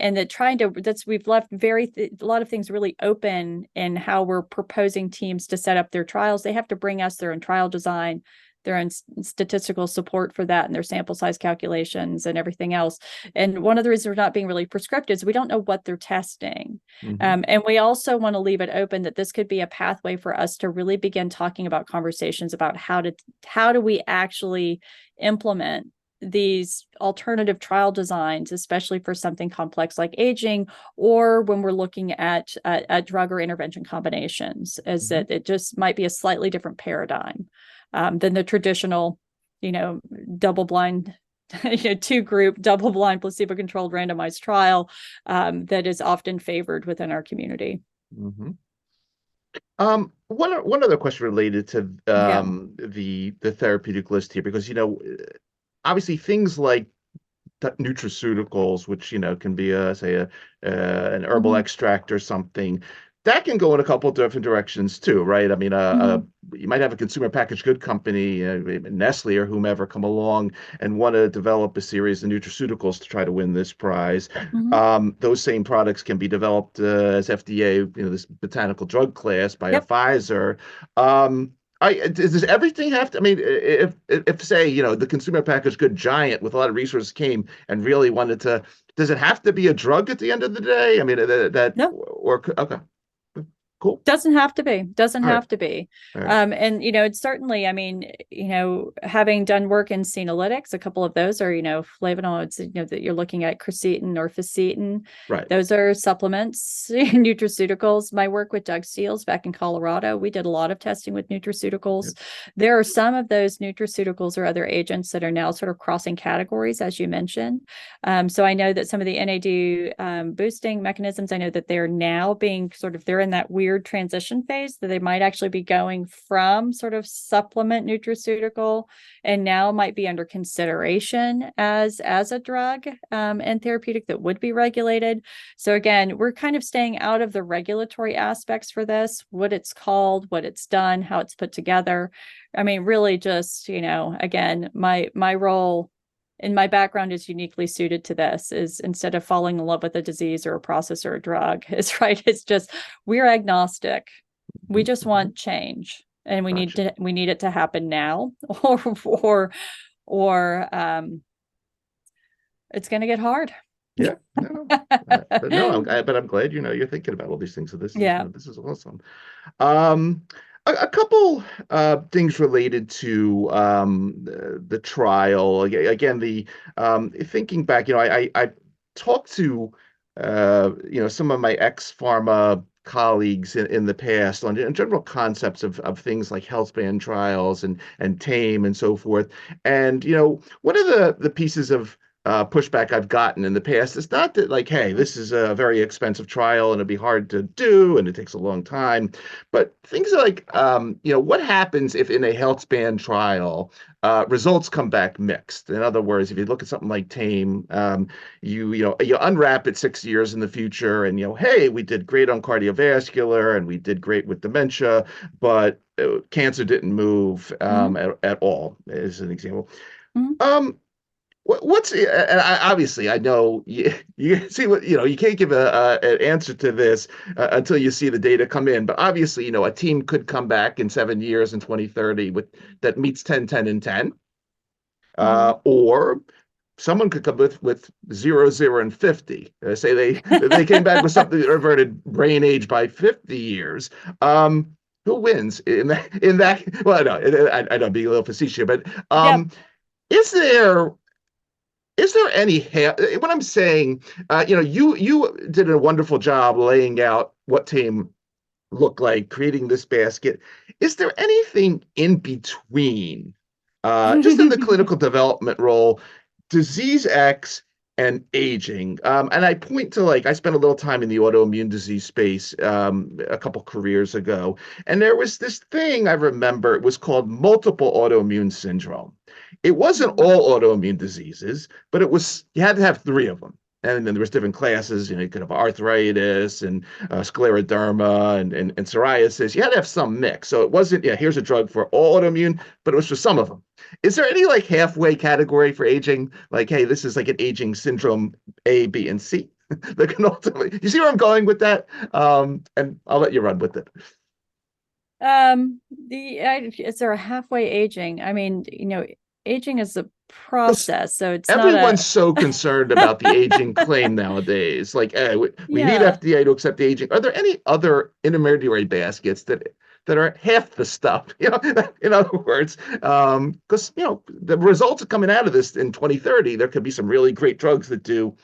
we've left a lot of things really open in how we're proposing teams to set up their trials. They have to bring us their own trial design, their own statistical support for that, and their sample size calculations and everything else. And one of the reasons we're not being really prescriptive is we don't know what they're testing. And we also want to leave it open that this could be a pathway for us to really begin talking about conversations about how do we actually implement these alternative trial designs, especially for something complex like aging, or when we're looking at drug or intervention combinations, as that it just might be a slightly different paradigm than the traditional, double-blind two-group, double-blind, placebo-controlled, randomized trial that is often favored within our community.
Mm-hmm. One other question related to
Yeah.
the therapeutic list here, because obviously things like nutraceuticals, which can be an herbal
Mm-hmm.
extract or something, that can go in a couple of different directions too, right? I mean,
Mm-hmm.
you might have a consumer packaged good company, Nestle or whomever, come along and want to develop a series of nutraceuticals to try to win this prize.
Mm-hmm.
Those same products can be developed as FDA, this botanical drug class by a
Yep.
Pfizer. Does everything have to? I mean, if say the consumer packaged good giant with a lot of resources came and really wanted to, does it have to be a drug at the end of the day? I mean,
No.
or okay, cool,
Doesn't have to be. Doesn't
all right,
have to be.
all right,
And it's certainly, I mean, having done work in senolytics, a couple of those are, flavonoids, that you're looking at quercetin or fisetin.
right,
Those are supplements, nutraceuticals. My work with Doug Steels back in Colorado, we did a lot of testing with nutraceuticals.
yeah,
There are some of those nutraceuticals or other agents that are now sort of crossing categories, as you mentioned. So I know that some of the NAD boosting mechanisms, I know that they're now being they're in that weird transition phase that they might actually be going from sort of supplement nutraceutical and now might be under consideration as a drug and therapeutic that would be regulated. So again, we're kind of staying out of the regulatory aspects for this, what it's called, what it's done, how it's put together. I mean, really just, again, my role and my background is uniquely suited to this, is instead of falling in love with a disease or a process or a drug, it's just, we're agnostic. We
mhm,
just want change, and we
gotcha.
need it to happen now, or it's going to get hard.
Yeah, no, but no, I'm glad you're thinking about all these things. So
Yeah.
this is awesome. Um, a couple things related to the trial. Again, the thinking back, I talked to some of my ex-pharma colleagues in the past on general concepts of things like Healthspan trials and TAME and so forth. And one of the pieces of pushback I've gotten in the past is not that, like, hey, this is a very expensive trial and it'd be hard to do and it takes a long time, but things like, what happens if in a health span trial results come back mixed? In other words, if you look at something like TAME, you unwrap it 6 years in the future, and hey, we did great on cardiovascular and we did great with dementia, but cancer didn't move
Mm-hmm.
at all, as an example.
Mm-hmm.
Um, what's and obviously I know you see what you can't give an answer to this until you see the data come in, but obviously a team could come back in 7 years in 2030 with that meets 10, 10, and 10,
Mm-hmm.
or someone could come with 0, 0, and 50. Say they came back with something that reverted brain age by 50 years. Who wins in that? Well, no, I don't, being a little facetious, but
Yep.
is there any when I'm saying, you did a wonderful job laying out what team looked like, creating this basket. Is there anything in between, just in the clinical development role, disease X and aging? And I point to, like, I spent a little time in the autoimmune disease space a couple careers ago, and there was this thing I remember. It was called multiple autoimmune syndrome. It wasn't
Mhm.
all autoimmune diseases, but you had to have three of them. And then there was different classes. You could have arthritis and scleroderma and psoriasis. You had to have some mix. So it wasn't, yeah, here's a drug for all autoimmune, but it was for some of them. Is there any, like, halfway category for aging? Like, hey, this is like an aging syndrome A, B, and C that can ultimately, you see where I'm going with that? And I'll let you run with it.
Is there a halfway aging? I mean, aging is a
Because
process, so it's not
everyone's
a
so concerned about the aging claim nowadays. Like, hey, we need
yeah.
FDA to accept the aging. Are there any other intermediary baskets that are half the stuff? In other words, because the results are coming out of this in 2030. There could be some really great drugs that do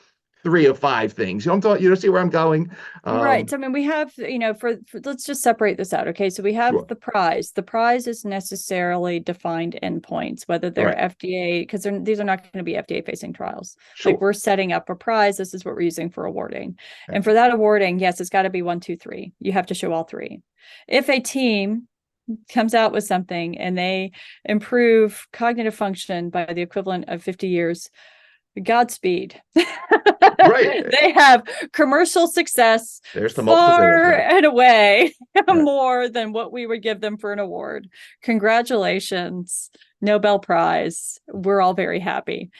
3 of 5 things. You know, see where I'm going?
Right. So, I mean, we have, for let's just separate this out. Okay. So we have
Sure.
the prize. The prize is necessarily defined endpoints, whether they're
Right.
FDA, because these are not going to be FDA facing trials.
Sure.
Like we're setting up a prize. This is what we're using for awarding.
Okay.
And for that awarding, yes, it's got to be 1, 2, 3. You have to show all 3. If a team comes out with something and they improve cognitive function by the equivalent of 50 years, Godspeed.
Right.
They have commercial success
There's the
far
multiplicative, right.
and away
Right.
more than what we would give them for an award. Congratulations, Nobel Prize. We're all very happy.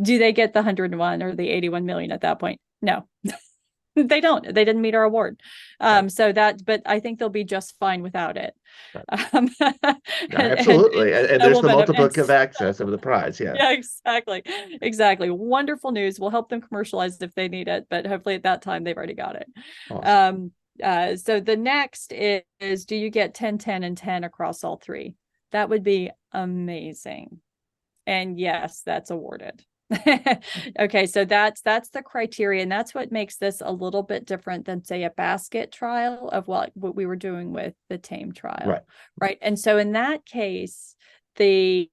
Do they get the 101 or the 81 million at that point? No. They don't. They didn't meet our award.
Right.
But I think they'll be just fine without it.
Right. Absolutely. And there's the multiplicative access of the prize. Yeah.
Yeah, exactly. Exactly. Wonderful news. We'll help them commercialize if they need it, but hopefully at that time they've already got it.
Awesome.
So the next is, do you get 10, 10, and 10 across all 3? That would be amazing. And yes, that's awarded. Okay, so that's the criteria, and that's what makes this a little bit different than, say, a basket trial of what we were doing with the TAME trial, right? And so in that case, the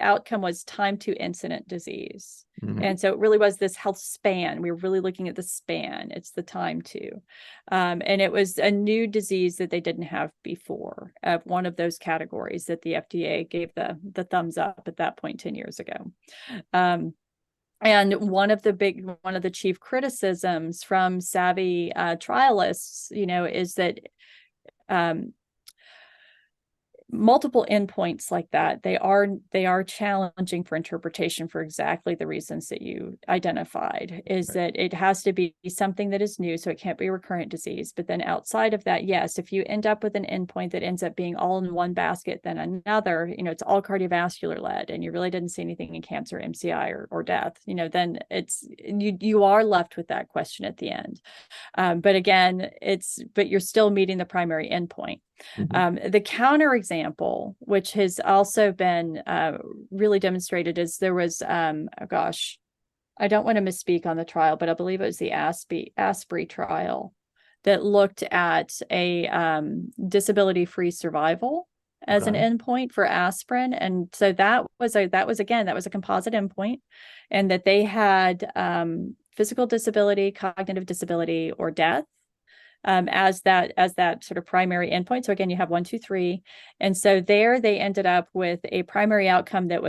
outcome was time to incident disease.
Mm-hmm.
And so it really was this health span. We were really looking at the span. It's the time to. And it was a new disease that they didn't have before, one of those categories that the FDA gave the thumbs up at that point 10 years ago. And one of the chief criticisms from savvy trialists, is that multiple endpoints like that, they are challenging for interpretation for exactly the reasons that you identified, is that it has to be something that is new, so it can't be recurrent disease. But then outside of that, yes, if you end up with an endpoint that ends up being all in one basket then another, it's all cardiovascular led, and you really didn't see anything in cancer, MCI, or death, then it's you are left with that question at the end. But again, but you're still meeting the primary endpoint. Mm-hmm. The counterexample, which has also been really demonstrated, is there was, I don't want to misspeak on the trial, but I believe it was the ASPRI trial that looked at a disability-free survival as an endpoint for aspirin. And so that was a composite endpoint, and that they had physical disability, cognitive disability, or death as that sort of primary endpoint. So again, you have 1, 2, 3. And so there they ended up with a primary outcome that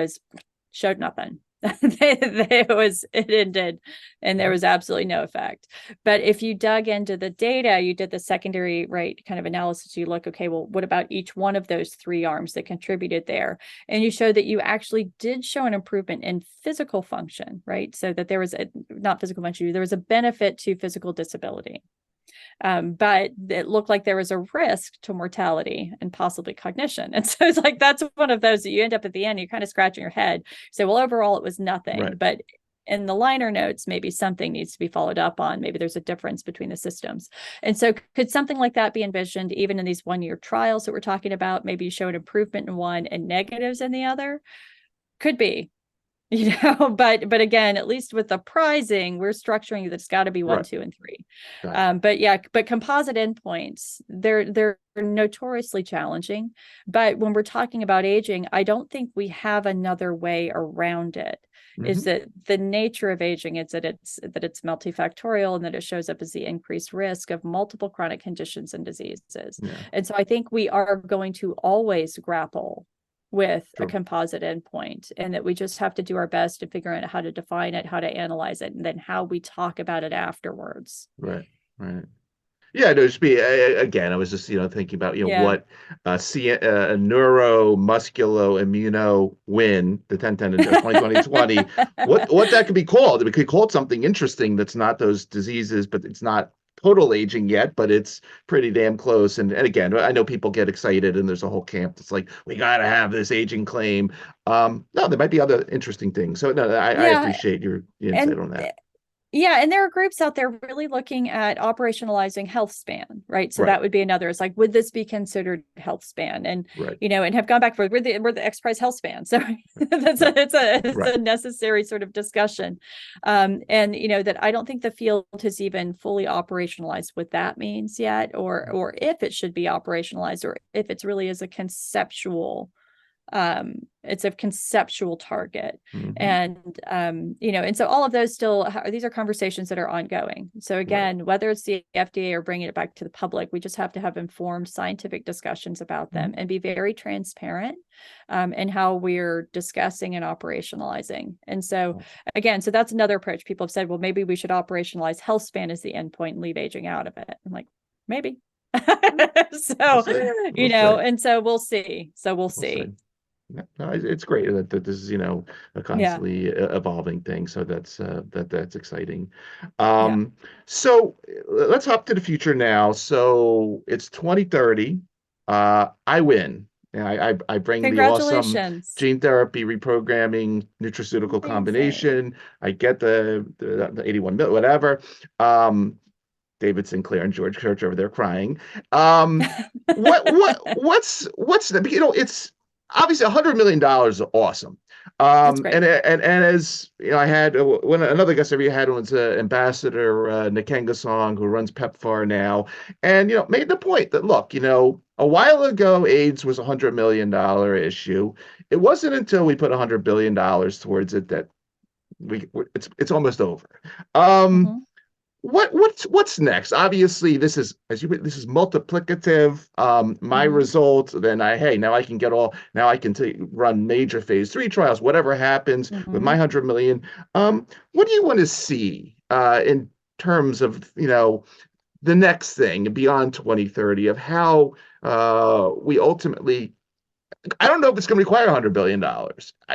showed nothing. It ended, and there was absolutely no effect. But if you dug into the data, you did the secondary kind of analysis, you look, okay, well, what about each one of those 3 arms that contributed there? And you showed that you actually did show an improvement in physical function, right? So that there was not physical function, there was a benefit to physical disability. But it looked like there was a risk to mortality and possibly cognition. And so it's like, that's one of those that you end up at the end, you're kind of scratching your head. Say, well, overall, it was nothing. Right. But in the liner notes, maybe something needs to be followed up on. Maybe there's a difference between the systems. And so could something like that be envisioned even in these 1-year trials that we're talking about? Maybe you show an improvement in one and negatives in the other? Could be. But again, at least with the prizing, we're structuring that it's got to be 1, 2, and 3. But composite endpoints, they're notoriously challenging. But when we're talking about aging, I don't think we have another way around it. Mm-hmm. Is that the nature of aging? It's that it's multifactorial, and that it shows up as the increased risk of multiple chronic conditions and diseases. Yeah. And so I think we are going to always grapple with a composite endpoint, and that we just have to do our best to figure out how to define it, how to analyze it, and then how we talk about it afterwards.
Right. Yeah, no, just again, I was just thinking about what neuromusculo immuno win the 10-10 in 2020 what that could be called. It could be called something interesting that's not those diseases, but it's not total aging yet, but it's pretty damn close. And again, I know people get excited, and there's a whole camp that's like, we got to have this aging claim. No, there might be other interesting things. So no, I appreciate your insight on that.
Yeah, and there are groups out there really looking at operationalizing Healthspan, right? So
Right.
that would be another. It's like, would this be considered Healthspan? And
Right.
and have gone back for we're the XPRIZE Healthspan, so that's
Right.
it's
Right.
a necessary sort of discussion, and that I don't think the field has even fully operationalized what that means yet, or if it should be operationalized, or if it's really as a conceptual it's a conceptual target. And and so all of those still these are conversations that are ongoing. So again, whether it's the FDA or bringing it back to the public, we just have to have informed scientific discussions about them and be very transparent in how we're discussing and operationalizing. And so again, so that's another approach. People have said, well, maybe we should operationalize Healthspan as the endpoint and leave aging out of it. I'm like, maybe. So and so we'll see. We'll see.
No, it's great that this is, a constantly evolving thing. So that's exciting. So let's hop to the future now. So it's 2030. I win. I bring the awesome
Congratulations.
gene therapy reprogramming nutraceutical combination. I get the 81 mil, whatever. David Sinclair and George Church over there crying. What's the, it's obviously $100 million is awesome.
That's great.
And as I had when another guest we had was Ambassador Nikenga Song, who runs PEPFAR now, and made the point that look, a while ago AIDS was $100 million issue. It wasn't until we put $100 billion towards it that it's almost over. What's next? Obviously, this is multiplicative. My result, then now I can run major phase 3 trials. Whatever happens with my 100 million, what do you want to see in terms of the next thing beyond 2030 of how we ultimately? I don't know if it's going to require $100 billion.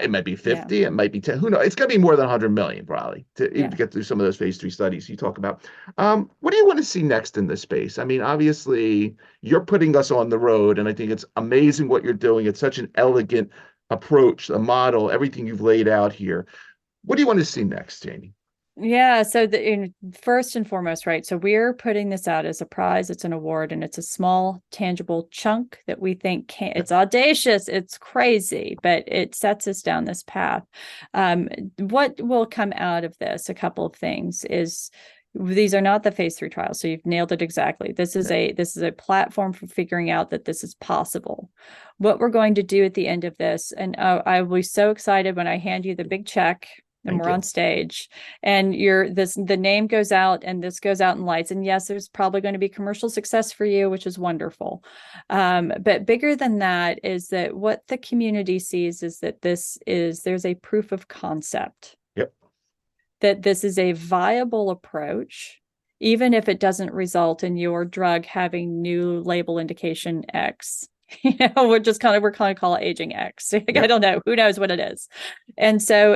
It might be 50, it might be 10. Who knows? It's going to be more than 100 million probably to even get through some of those phase 3 studies you talk about. What do you want to see next in this space? I mean, obviously, you're putting us on the road, and I think it's amazing what you're doing. It's such an elegant approach, a model, everything you've laid out here. What do you want to see next, Jamie?
Yeah. So first and foremost, right. So we're putting this out as a prize. It's an award, and it's a small, tangible chunk that we think it's audacious. It's crazy, but it sets us down this path. What will come out of this? A couple of things is these are not the phase 3 trials. So you've nailed it exactly. This is a platform for figuring out that this is possible. What we're going to do at the end of this, and I will be so excited when I hand you the big check and we're on stage and the name goes out and this goes out in lights. And yes, there's probably going to be commercial success for you, which is wonderful. But bigger than that is that what the community sees is that there's a proof of concept. That this is a viable approach, even if it doesn't result in your drug having new label indication X. We're kind of call it aging X. I don't know. Who knows what it is? And so,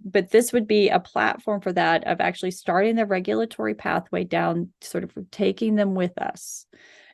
but this would be a platform for that, of actually starting the regulatory pathway down, sort of taking them with us.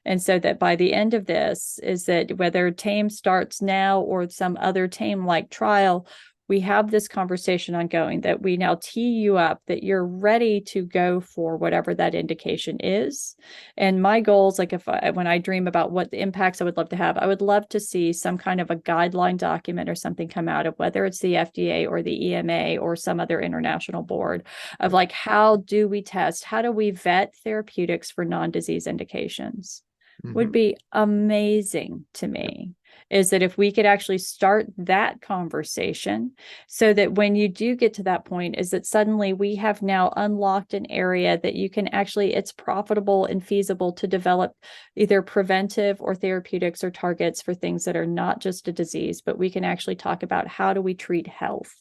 And so that by the end of this is that whether TAME starts now or some other TAME-like trial, we have this conversation ongoing that we now tee you up, that you're ready to go for whatever that indication is. And my goals, like when I dream about what the impacts I would love to have, I would love to see some kind of a guideline document or something come out of whether it's the FDA or the EMA or some other international board of like, how do we test? How do we vet therapeutics for non-disease indications? Would be amazing to me. Is that if we could actually start that conversation so that when you do get to that point, is that suddenly we have now unlocked an area that you can actually, it's profitable and feasible to develop either preventive or therapeutics or targets for things that are not just a disease, but we can actually talk about how do we treat health?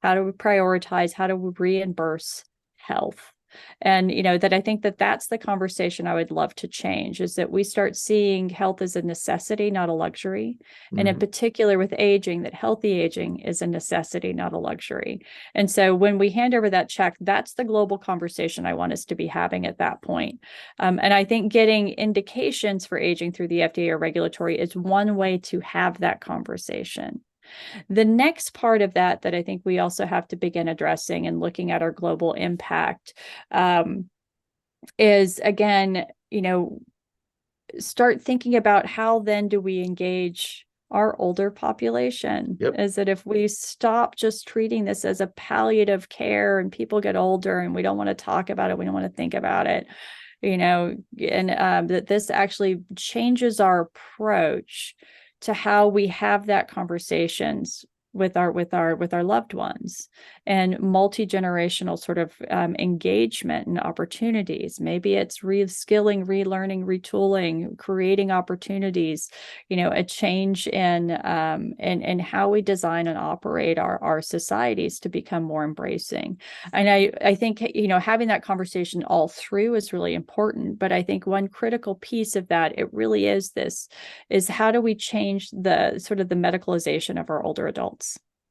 How do we prioritize? How do we reimburse health? And, that I think that that's the conversation I would love to change, is that we start seeing health as a necessity, not a luxury. And in particular with aging, that healthy aging is a necessity, not a luxury. And so when we hand over that check, that's the global conversation I want us to be having at that point. And I think getting indications for aging through the FDA or regulatory is one way to have that conversation. The next part of that I think we also have to begin addressing and looking at our global impact is, again, start thinking about how then do we engage our older population.
Yep.
Is that if we stop just treating this as a palliative care and people get older and we don't want to talk about it, we don't want to think about it, and that this actually changes our approach to how we have that conversations with our loved ones, and multi-generational sort of engagement and opportunities. Maybe it's reskilling, relearning, retooling, creating opportunities, a change in how we design and operate our societies to become more embracing. And I think having that conversation all through is really important. But I think one critical piece of that, it really is how do we change the sort of the medicalization of our older adults?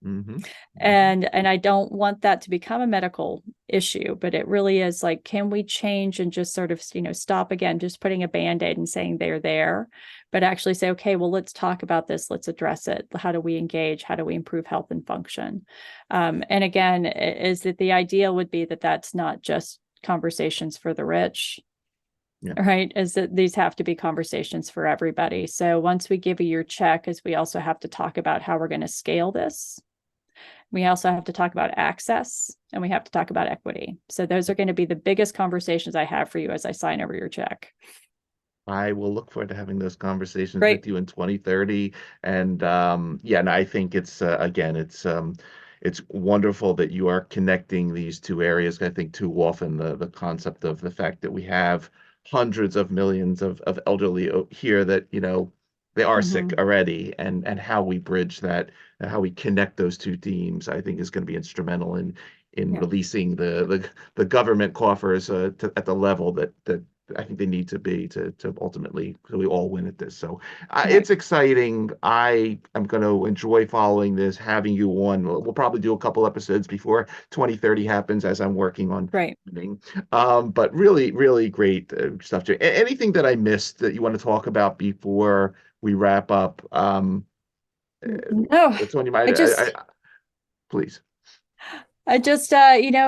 Mm-hmm.
And I don't want that to become a medical issue, but it really is like, can we change and just sort of, stop again, just putting a Band-Aid and saying they're there, but actually say, okay, well, let's talk about this. Let's address it. How do we engage? How do we improve health and function? And again, is that the ideal would be that that's not just conversations for the rich. Yeah. Right. Is that these have to be conversations for everybody. So once we give you your check, is we also have to talk about how we're going to scale this. We also have to talk about access, and we have to talk about equity. So those are going to be the biggest conversations I have for you as I sign over your check.
I will look forward to having those conversations with you in 2030. And and I think it's again, it's wonderful that you are connecting these two areas. I think too often the concept of the fact that we have hundreds of millions of elderly here that they are sick already, and how we bridge that, and how we connect those two themes, I think is going to be instrumental in releasing the government coffers at the level that I think they need to be to ultimately, so we all win at this. So it's exciting. I am going to enjoy following this, having you on. We'll probably do a couple episodes before 2030 happens, as I'm working on.
Right.
But really, really great stuff. Anything that I missed that you want to talk about before we wrap up?
No,
What's on your mind? Please.
I just,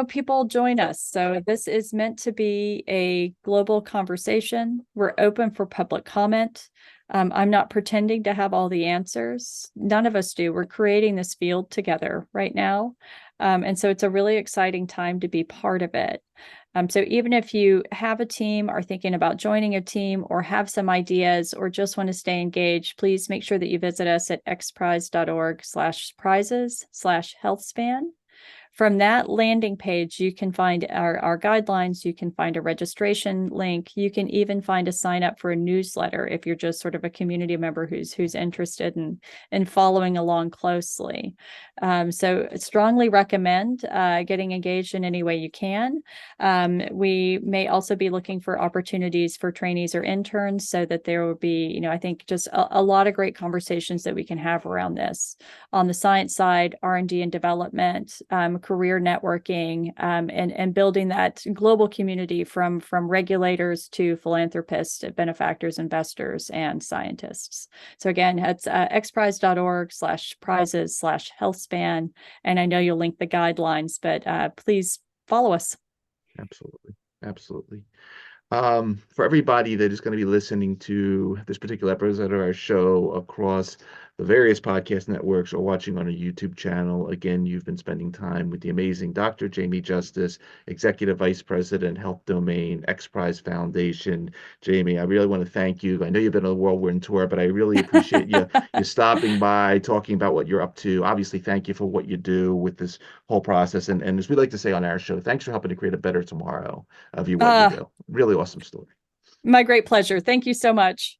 people join us. So this is meant to be a global conversation. We're open for public comment. I'm not pretending to have all the answers. None of us do. We're creating this field together right now. And so it's a really exciting time to be part of it. So even if you have a team, are thinking about joining a team, or have some ideas, or just want to stay engaged, please make sure that you visit us at xprize.org/prizes/healthspan. From that landing page, you can find our guidelines. You can find a registration link. You can even find a sign up for a newsletter if you're just sort of a community member who's interested in following along closely. So strongly recommend getting engaged in any way you can. We may also be looking for opportunities for trainees or interns, so that there will be, I think, just a lot of great conversations that we can have around this. On the science side, R&D and development, career networking, and building that global community from regulators to philanthropists, benefactors, investors, and scientists. So again, it's xprize.org/prizes/healthspan. And I know you'll link the guidelines, but please follow us.
Absolutely. Absolutely. For everybody that is going to be listening to this particular episode of our show across the various podcast networks, or watching on a YouTube channel, again, you've been spending time with the amazing Dr. Jamie Justice, Executive Vice President, Health Domain, XPRIZE Foundation. Jamie, I really want to thank you. I know you've been on a whirlwind tour, but I really appreciate you stopping by, talking about what you're up to. Obviously, thank you for what you do with this whole process. And as we like to say on our show, thanks for helping to create a better tomorrow of what you do. Really awesome story.
My great pleasure. Thank you so much.